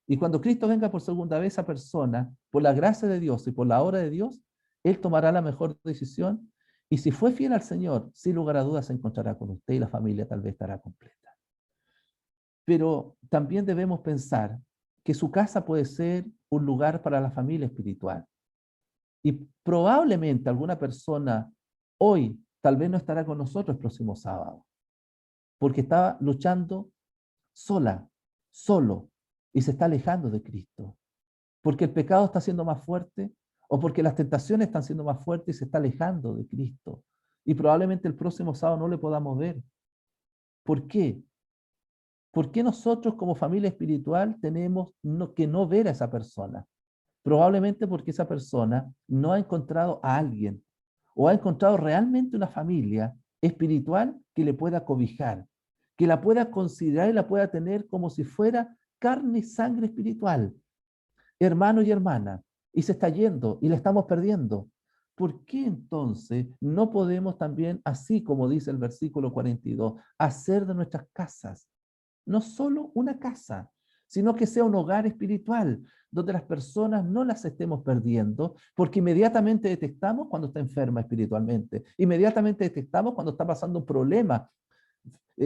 Y cuando Cristo venga por segunda vez, esa persona, por la gracia de Dios y por la obra de Dios, Él tomará la mejor decisión. Y si fue fiel al Señor, sin lugar a dudas se encontrará con usted y la familia tal vez estará completa. Pero también debemos pensar que su casa puede ser un lugar para la familia espiritual. Y probablemente alguna persona hoy tal vez no estará con nosotros el próximo sábado, porque estaba luchando sola, solo, y se está alejando de Cristo. Porque el pecado está siendo más fuerte o porque las tentaciones están siendo más fuertes y se está alejando de Cristo. Y probablemente el próximo sábado no le podamos ver. ¿Por qué? ¿Por qué nosotros como familia espiritual tenemos que no ver a esa persona? Probablemente porque esa persona no ha encontrado a alguien o ha encontrado realmente una familia espiritual que le pueda cobijar, que la pueda considerar y la pueda tener como si fuera carne y sangre espiritual, hermano y hermana, y se está yendo y la estamos perdiendo. ¿Por qué entonces no podemos también, así como dice el versículo 42, hacer de nuestras casas no solo una casa, sino que sea un hogar espiritual, donde las personas no las estemos perdiendo, porque inmediatamente detectamos cuando está enferma espiritualmente, inmediatamente detectamos cuando está pasando un problema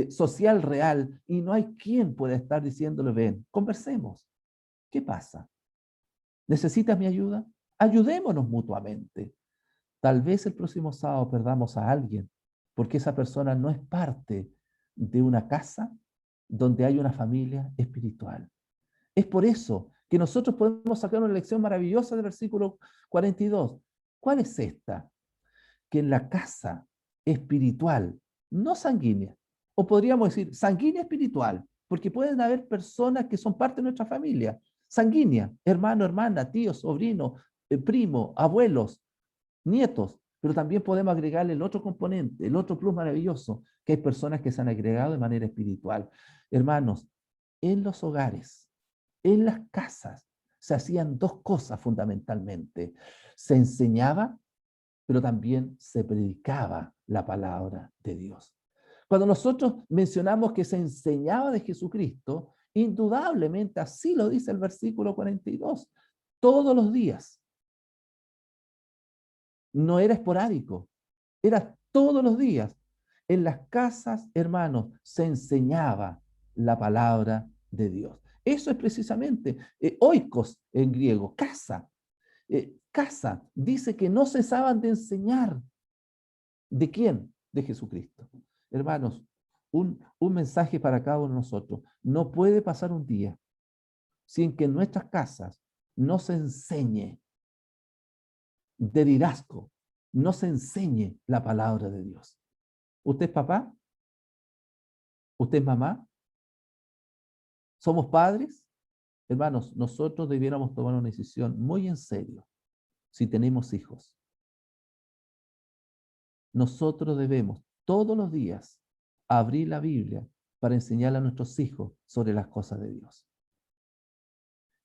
social real y no hay quien pueda estar diciéndole, ven, conversemos. ¿Qué pasa? ¿Necesitas mi ayuda? Ayudémonos mutuamente. Tal vez el próximo sábado perdamos a alguien, porque esa persona no es parte de una casa donde hay una familia espiritual. Es por eso que nosotros podemos sacar una lección maravillosa del versículo 42. ¿Cuál es esta? Que en la casa espiritual, no sanguínea. O podríamos decir sanguínea espiritual, porque pueden haber personas que son parte de nuestra familia. Sanguínea, hermano, hermana, tío, sobrino, primo, abuelos, nietos. Pero también podemos agregarle el otro componente, el otro plus maravilloso, que hay personas que se han agregado de manera espiritual. Hermanos, en los hogares, en las casas, se hacían dos cosas fundamentalmente. Se enseñaba, pero también se predicaba la palabra de Dios. Cuando nosotros mencionamos que se enseñaba de Jesucristo, indudablemente así lo dice el versículo 42, todos los días. No era esporádico, era todos los días. En las casas, hermanos, se enseñaba la palabra de Dios. Eso es precisamente oikos en griego, casa. Casa dice que no cesaban de enseñar. ¿De quién? De Jesucristo. Hermanos, un mensaje para cada uno de nosotros. No puede pasar un día sin que en nuestras casas no se enseñe de liderazgo, no se enseñe la palabra de Dios. ¿Usted es papá? ¿Usted es mamá? ¿Somos padres? Hermanos, nosotros debiéramos tomar una decisión muy en serio si tenemos hijos. Nosotros debemos todos los días abrir la Biblia para enseñarle a nuestros hijos sobre las cosas de Dios.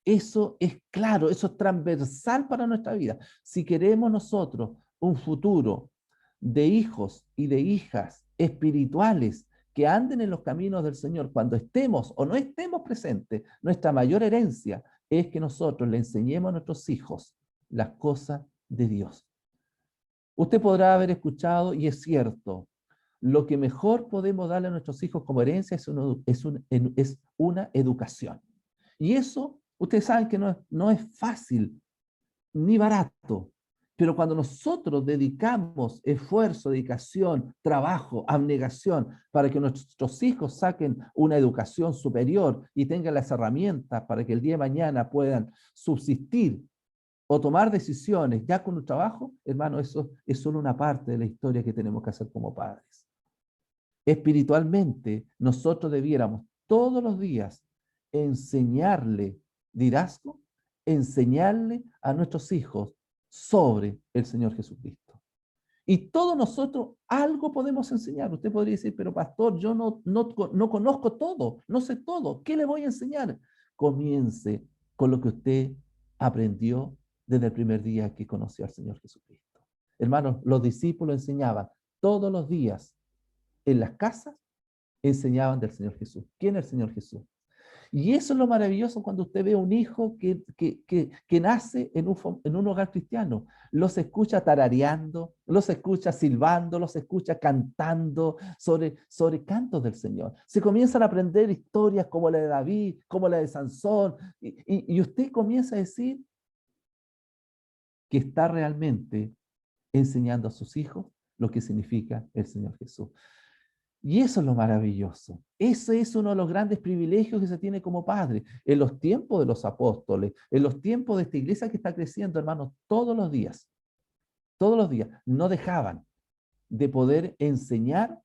Eso es claro, eso es transversal para nuestra vida. Si queremos nosotros un futuro de hijos y de hijas espirituales que anden en los caminos del Señor, cuando estemos o no estemos presentes, nuestra mayor herencia es que nosotros le enseñemos a nuestros hijos las cosas de Dios. Usted podrá haber escuchado, y es cierto, lo que mejor podemos darle a nuestros hijos como herencia es una educación. Y eso, ustedes saben que no es fácil ni barato, pero cuando nosotros dedicamos esfuerzo, dedicación, trabajo, abnegación para que nuestros hijos saquen una educación superior y tengan las herramientas para que el día de mañana puedan subsistir o tomar decisiones ya con un trabajo, hermano, eso es solo una parte de la historia que tenemos que hacer como padres. Espiritualmente, nosotros debiéramos todos los días enseñarle liderazgo, enseñarle a nuestros hijos sobre el Señor Jesucristo. Y todos nosotros algo podemos enseñar. Usted podría decir, pero pastor, yo no conozco todo, no sé todo. ¿Qué le voy a enseñar? Comience con lo que usted aprendió desde el primer día que conoció al Señor Jesucristo. Hermanos, los discípulos enseñaban todos los días en las casas, enseñaban del Señor Jesús. ¿Quién es el Señor Jesús? Y eso es lo maravilloso cuando usted ve a un hijo que nace en un hogar cristiano. Los escucha tarareando, los escucha silbando, los escucha cantando sobre cantos del Señor. Se comienzan a aprender historias como la de David, como la de Sansón, y usted comienza a decir que está realmente enseñando a sus hijos lo que significa el Señor Jesús. Y eso es lo maravilloso. Ese es uno de los grandes privilegios que se tiene como padre. En los tiempos de los apóstoles, en los tiempos de esta iglesia que está creciendo, hermanos, todos los días, no dejaban de poder enseñar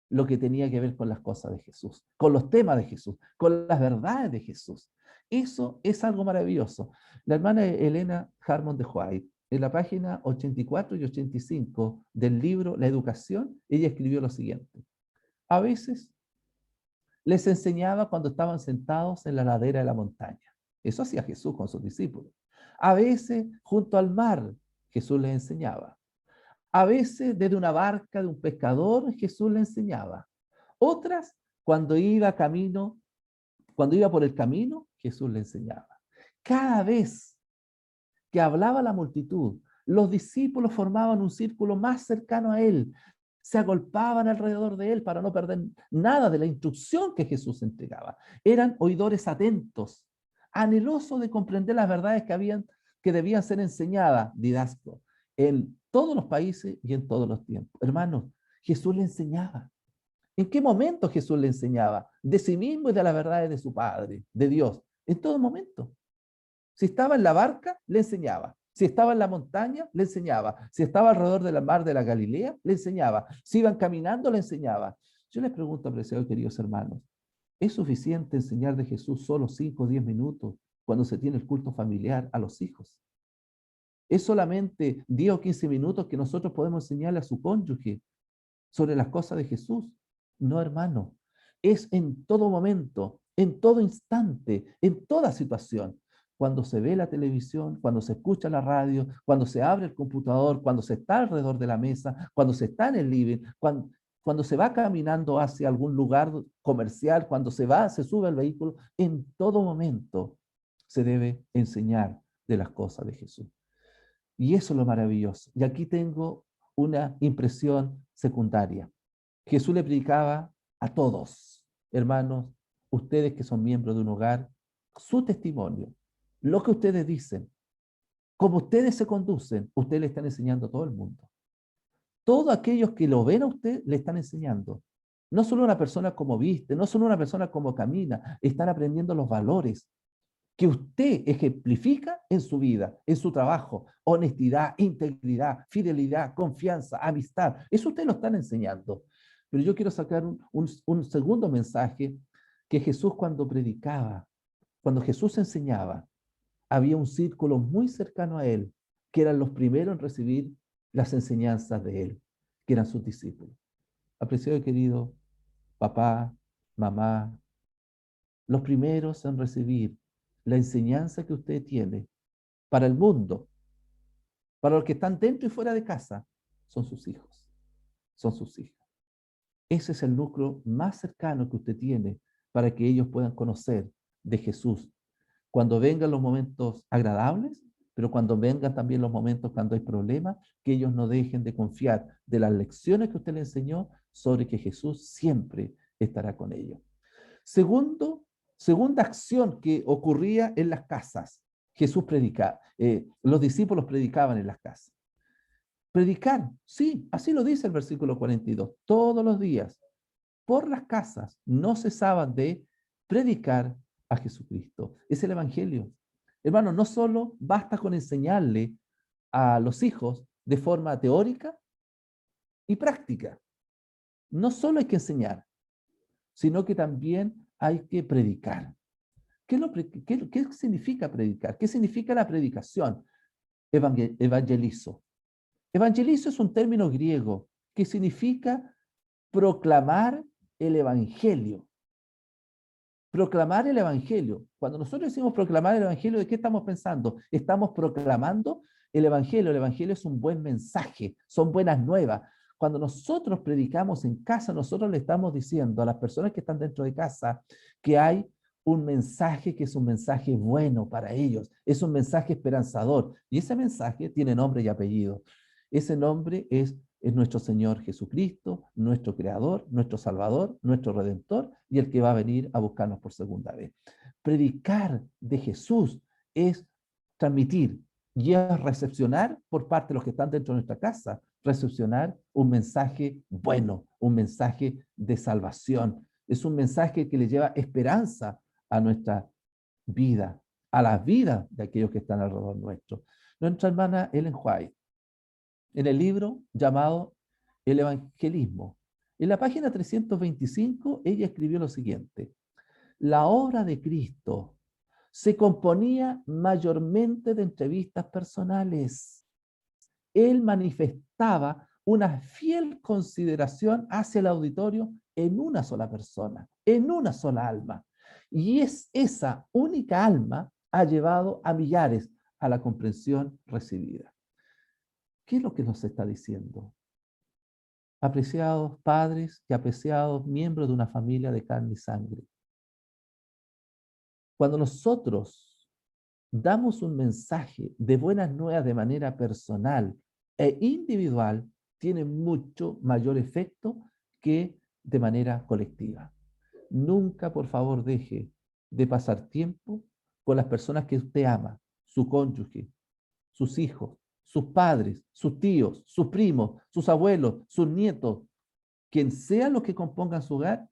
lo que tenía que ver con las cosas de Jesús, con los temas de Jesús, con las verdades de Jesús. Eso es algo maravilloso. La hermana Elena Harmon de White, en la página 84 y 85 del libro La Educación, ella escribió lo siguiente. A veces les enseñaba cuando estaban sentados en la ladera de la montaña. Eso hacía Jesús con sus discípulos. A veces junto al mar Jesús les enseñaba. A veces desde una barca de un pescador Jesús les enseñaba. Otras cuando iba por el camino Jesús les enseñaba. Cada vez que hablaba la multitud, los discípulos formaban un círculo más cercano a él. Se agolpaban alrededor de él para no perder nada de la instrucción que Jesús entregaba. Eran oidores atentos, anhelosos de comprender las verdades que debían ser enseñadas, didasco, en todos los países y en todos los tiempos. Hermanos, Jesús le enseñaba. ¿En qué momento Jesús le enseñaba? De sí mismo y de las verdades de su Padre, de Dios. En todo momento. Si estaba en la barca, le enseñaba. Si estaba en la montaña, le enseñaba. Si estaba alrededor de la mar de la Galilea, le enseñaba. Si iban caminando, le enseñaba. Yo les pregunto, apreciados queridos hermanos, ¿es suficiente enseñar de Jesús solo 5 o 10 minutos cuando se tiene el culto familiar a los hijos? ¿Es solamente 10 o 15 minutos que nosotros podemos enseñarle a su cónyuge sobre las cosas de Jesús? No, hermano. Es en todo momento, en todo instante, en toda situación. Cuando se ve la televisión, cuando se escucha la radio, cuando se abre el computador, cuando se está alrededor de la mesa, cuando se está en el living, cuando se va caminando hacia algún lugar comercial, cuando se sube al vehículo, en todo momento se debe enseñar de las cosas de Jesús. Y eso es lo maravilloso. Y aquí tengo una impresión secundaria. Jesús le predicaba a todos, hermanos, ustedes que son miembros de un hogar, su testimonio, lo que ustedes dicen, cómo ustedes se conducen, ustedes le están enseñando a todo el mundo. Todos aquellos que lo ven a usted le están enseñando. No solo una persona como viste, no solo una persona como camina, están aprendiendo los valores que usted ejemplifica en su vida, en su trabajo: honestidad, integridad, fidelidad, confianza, amistad. Eso usted lo están enseñando. Pero yo quiero sacar un segundo mensaje, que Jesús cuando predicaba, cuando Jesús enseñaba, había un círculo muy cercano a él, que eran los primeros en recibir las enseñanzas de él, que eran sus discípulos. Apreciado y querido papá, mamá, los primeros en recibir la enseñanza que usted tiene para el mundo, para los que están dentro y fuera de casa, son sus hijos, son sus hijas. Ese es el núcleo más cercano que usted tiene para que ellos puedan conocer de Jesús. Cuando vengan los momentos agradables, pero cuando vengan también los momentos cuando hay problemas, que ellos no dejen de confiar de las lecciones que usted les enseñó sobre que Jesús siempre estará con ellos. Segunda acción que ocurría en las casas. Jesús predicaba, los discípulos predicaban en las casas. Predicar, sí, así lo dice el versículo 42. Todos los días, por las casas, no cesaban de predicar a Jesucristo. Es el Evangelio. Hermano, no solo basta con enseñarle a los hijos de forma teórica y práctica. No solo hay que enseñar, sino que también hay que predicar. ¿Qué significa predicar? ¿Qué significa la predicación? Evangelizo. Evangelizo es un término griego que significa proclamar el evangelio. Proclamar el evangelio. Cuando nosotros decimos proclamar el evangelio, ¿de qué estamos pensando? Estamos proclamando el evangelio. El evangelio es un buen mensaje, son buenas nuevas. Cuando nosotros predicamos en casa, nosotros le estamos diciendo a las personas que están dentro de casa que hay un mensaje que es un mensaje bueno para ellos, es un mensaje esperanzador. Y ese mensaje tiene nombre y apellido. Ese nombre es nuestro Señor Jesucristo, nuestro Creador, nuestro Salvador, nuestro Redentor y el que va a venir a buscarnos por segunda vez. Predicar de Jesús es transmitir y es recepcionar por parte de los que están dentro de nuestra casa, recepcionar un mensaje bueno, un mensaje de salvación. Es un mensaje que le lleva esperanza a nuestra vida, a la vida de aquellos que están alrededor nuestro. Nuestra hermana Ellen White, en el libro llamado El Evangelismo, en la página 325, ella escribió lo siguiente: la obra de Cristo se componía mayormente de entrevistas personales. Él manifestaba una fiel consideración hacia el auditorio en una sola persona, en una sola alma. Y es esa única alma ha llevado a millares a la comprensión recibida. ¿Qué es lo que nos está diciendo? Apreciados padres y apreciados miembros de una familia de carne y sangre, cuando nosotros damos un mensaje de buenas nuevas de manera personal e individual, tiene mucho mayor efecto que de manera colectiva. Nunca, por favor, deje de pasar tiempo con las personas que usted ama, su cónyuge, sus hijos, sus padres, sus tíos, sus primos, sus abuelos, sus nietos, quien sea lo que compongan su hogar,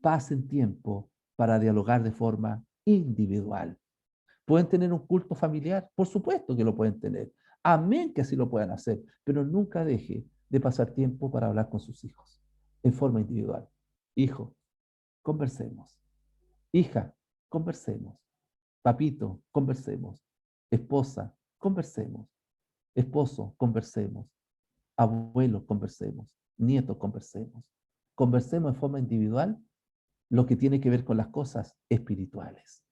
pasen tiempo para dialogar de forma individual. ¿Pueden tener un culto familiar? Por supuesto que lo pueden tener. Amén que así lo puedan hacer, pero nunca deje de pasar tiempo para hablar con sus hijos en forma individual. Hijo, conversemos. Hija, conversemos. Papito, conversemos. Esposa, conversemos. Esposo, conversemos. Abuelo, conversemos. Nieto, conversemos. Conversemos en forma individual lo que tiene que ver con las cosas espirituales.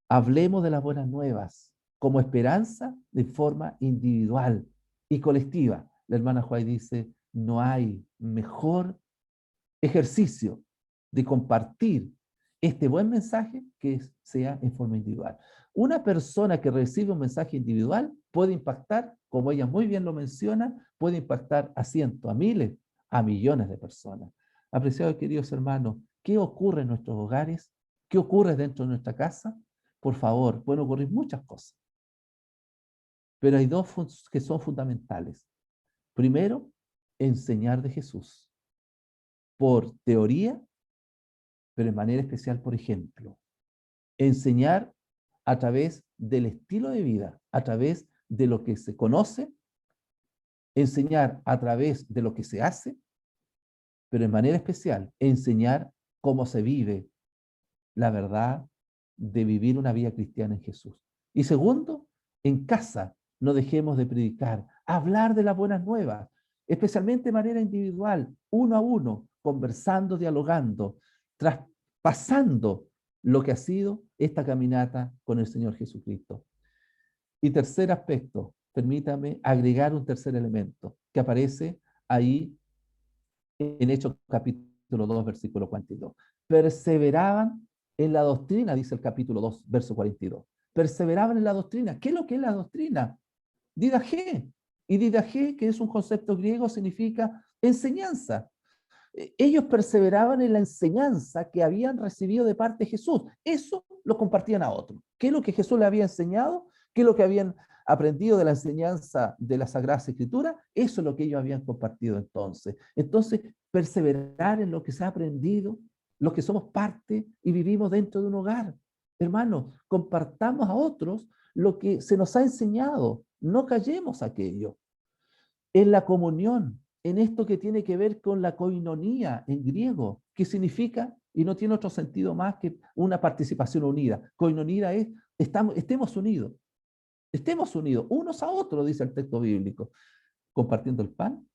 Hablemos de las buenas nuevas como esperanza de forma individual y colectiva. La hermana Juárez dice, no hay mejor ejercicio de compartir este buen mensaje que sea en forma individual. Una persona que recibe un mensaje individual puede impactar, como ella muy bien lo menciona, puede impactar a cientos, a miles, a millones de personas. Apreciados queridos hermanos, ¿qué ocurre en nuestros hogares? ¿Qué ocurre dentro de nuestra casa? Por favor, pueden ocurrir muchas cosas, pero hay dos que son fundamentales. Primero, enseñar de Jesús por teoría, pero de manera especial, por ejemplo. Enseñar a través del estilo de vida, a través de lo que se conoce, enseñar a través de lo que se hace, pero de manera especial, enseñar cómo se vive la verdad de vivir una vida cristiana en Jesús. Y segundo, en casa no dejemos de predicar, hablar de las buenas nuevas, especialmente de manera individual, uno a uno, conversando, dialogando, traspasando lo que ha sido esta caminata con el Señor Jesucristo. Y tercer aspecto, permítame agregar un tercer elemento que aparece ahí en Hechos capítulo 2, versículo 42. Perseveraban en la doctrina, dice el capítulo 2, verso 42. Perseveraban en la doctrina. ¿Qué es lo que es la doctrina? Didaje. Y didaje, que es un concepto griego, significa enseñanza. Ellos perseveraban en la enseñanza que habían recibido de parte de Jesús. Eso lo compartían a otros. ¿Qué es lo que Jesús les había enseñado? ¿Qué es lo que habían aprendido de la enseñanza de la Sagrada Escritura? Eso es lo que ellos habían compartido entonces. Entonces, perseverar en lo que se ha aprendido, los que somos parte y vivimos dentro de un hogar. Hermanos, compartamos a otros lo que se nos ha enseñado. No callemos aquello. En la comunión, en esto que tiene que ver con la koinonía en griego, que significa, y no tiene otro sentido más que una participación unida. Koinonía es, estemos unidos, unos a otros, dice el texto bíblico, compartiendo el pan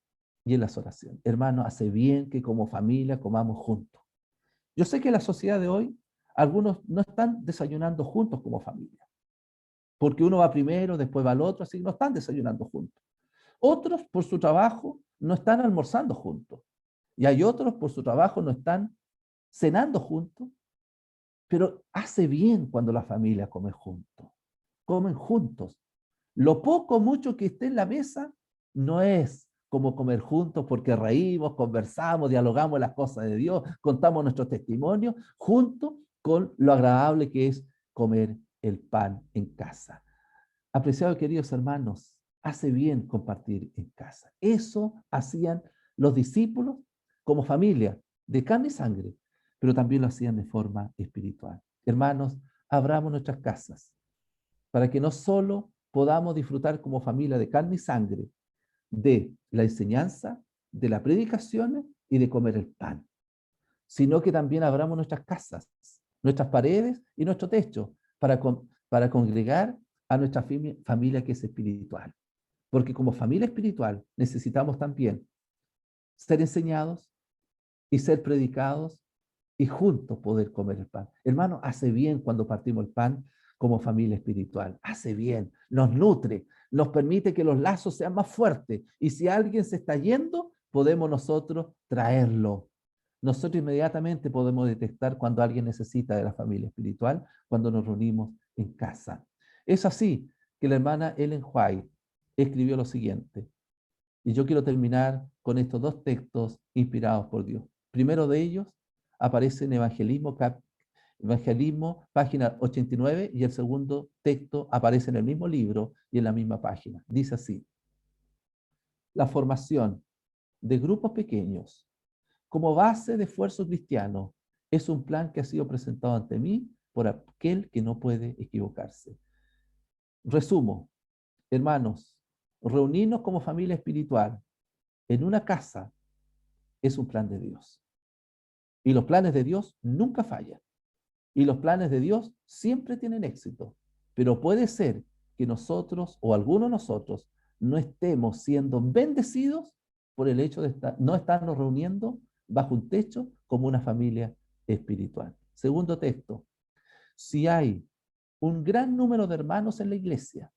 y en las oraciones. Hermano, hace bien que como familia comamos juntos. Yo sé que en la sociedad de hoy, algunos no están desayunando juntos como familia, porque uno va primero, después va al otro, así que no están desayunando juntos. Otros por su trabajo no están almorzando juntos. Y hay otros por su trabajo no están cenando juntos. Pero hace bien cuando la familia come juntos. Comen juntos. Lo poco o mucho que esté en la mesa no es como comer juntos porque reímos, conversamos, dialogamos las cosas de Dios, contamos nuestros testimonios, junto con lo agradable que es comer el pan en casa. Apreciados queridos hermanos, hace bien compartir en casa. Eso hacían los discípulos como familia, de carne y sangre, pero también lo hacían de forma espiritual. Hermanos, abramos nuestras casas para que no solo podamos disfrutar como familia de carne y sangre de la enseñanza, de la predicación y de comer el pan, sino que también abramos nuestras casas, nuestras paredes y nuestro techo para congregar a nuestra familia que es espiritual. Porque como familia espiritual necesitamos también ser enseñados y ser predicados y juntos poder comer el pan. Hermano, hace bien cuando partimos el pan como familia espiritual. Hace bien, nos nutre, nos permite que los lazos sean más fuertes. Y si alguien se está yendo, podemos nosotros traerlo. Nosotros inmediatamente podemos detectar cuando alguien necesita de la familia espiritual, cuando nos reunimos en casa. Es así que la hermana Ellen White escribió lo siguiente. Y yo quiero terminar con estos dos textos inspirados por Dios. Primero de ellos aparece en Evangelismo, página 89, y el segundo texto aparece en el mismo libro y en la misma página. Dice así: la formación de grupos pequeños como base de esfuerzo cristiano es un plan que ha sido presentado ante mí por aquel que no puede equivocarse. Resumo, hermanos, reunirnos como familia espiritual en una casa es un plan de Dios. Y los planes de Dios nunca fallan. Y los planes de Dios siempre tienen éxito. Pero puede ser que nosotros o algunos de nosotros no estemos siendo bendecidos por el hecho de no estarnos reuniendo bajo un techo como una familia espiritual. Segundo texto, si hay un gran número de hermanos en la iglesia,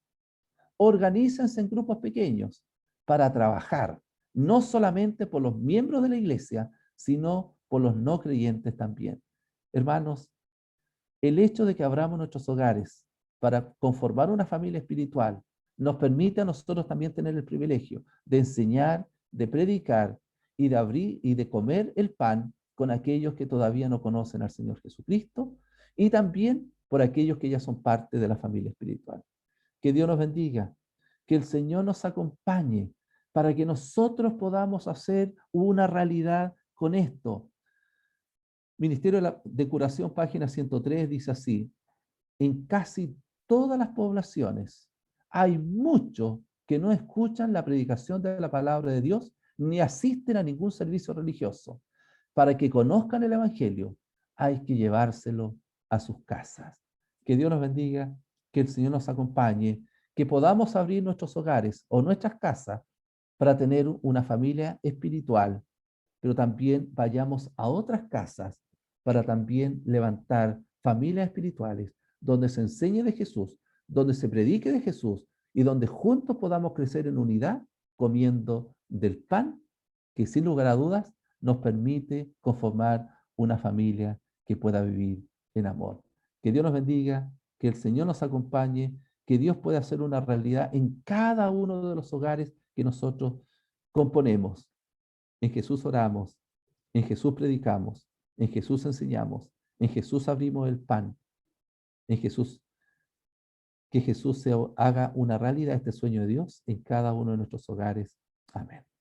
organícense en grupos pequeños para trabajar, no solamente por los miembros de la iglesia, sino por los no creyentes también. Hermanos, el hecho de que abramos nuestros hogares para conformar una familia espiritual nos permite a nosotros también tener el privilegio de enseñar, de predicar y de abrir y de comer el pan con aquellos que todavía no conocen al Señor Jesucristo y también por aquellos que ya son parte de la familia espiritual. Que Dios nos bendiga, que el Señor nos acompañe para que nosotros podamos hacer una realidad con esto. Ministerio de Curación, página 103, dice así: en casi todas las poblaciones hay muchos que no escuchan la predicación de la palabra de Dios ni asisten a ningún servicio religioso. Para que conozcan el Evangelio, hay que llevárselo a sus casas. Que Dios nos bendiga, que el Señor nos acompañe, que podamos abrir nuestros hogares o nuestras casas para tener una familia espiritual, pero también vayamos a otras casas para también levantar familias espirituales donde se enseñe de Jesús, donde se predique de Jesús y donde juntos podamos crecer en unidad comiendo del pan que sin lugar a dudas nos permite conformar una familia que pueda vivir en amor. Que Dios nos bendiga, que el Señor nos acompañe, que Dios pueda hacer una realidad en cada uno de los hogares que nosotros componemos. En Jesús oramos, en Jesús predicamos, en Jesús enseñamos, en Jesús abrimos el pan, en Jesús, que Jesús haga una realidad este sueño de Dios en cada uno de nuestros hogares. Amén.